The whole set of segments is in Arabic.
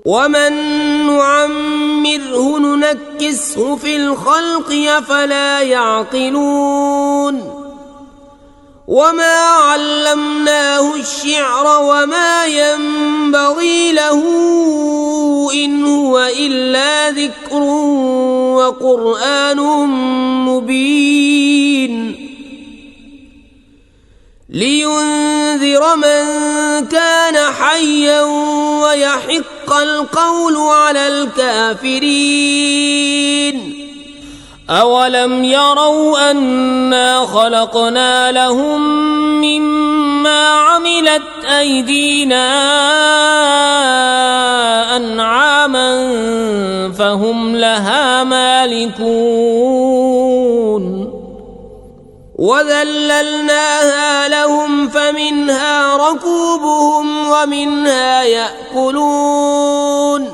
ومن نعمره ننكسه في الخلق أفلا يعقلون وما علمناه الشعر وما ينبغي له إن هو إلا ذكر وقرآن مبين لينذر من كان حيا ويحق القول على الكافرين أولم يروا أنا خلقنا لهم مما عملت أيدينا أنعاما فهم لها مالكون وذللناها لهم فمنها ركوبهم ومنها يأكلون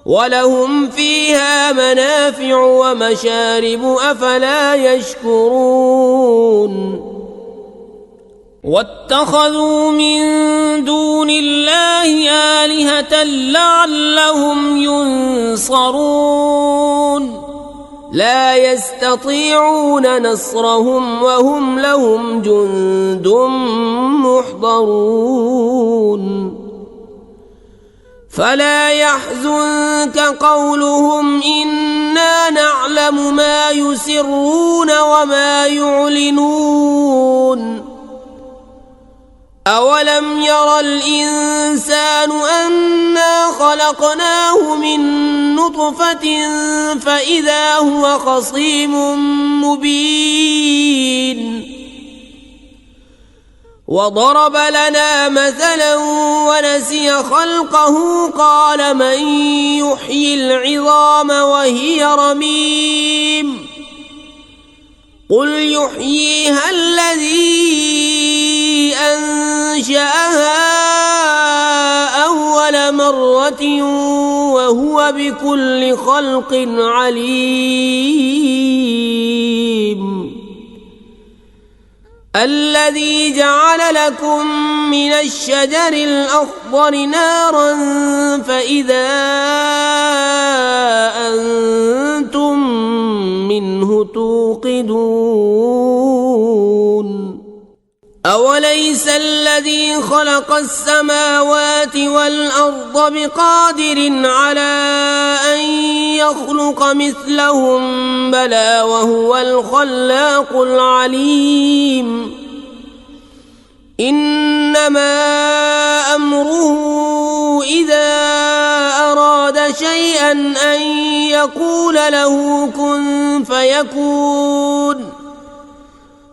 ولهم فيها منافع ومشارب أفلا يشكرون واتخذوا من دون الله آلهة لعلهم ينصرون لا يستطيعون نصرهم وهم لهم جند محضرون فلا يحزنك قولهم إنا نعلم ما يسرون وما يعلنون أولم ير الإنسان أنا خلقناه من نطفة فإذا هو خصيم مبين وضرب لنا مثلا ونسي خلقه قال من يحيي العظام وهي رميم قل يحييها الذي أنشأها أول مرة وهو بكل خلق عليم الذي جعل لكم من الشجر الأخضر نارا فإذا أنتم منه توقدون أوليس الذي خلق السماوات والأرض بقادر على أن يخلق مثلهم بلى وهو الخلاق العليم إنما أمره إذا أراد شيئا أن يقول له كن فيكون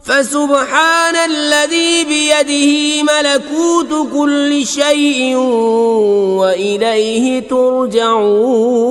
فسبحان الذي بيده ملكوت كل شيء وإليه ترجعون.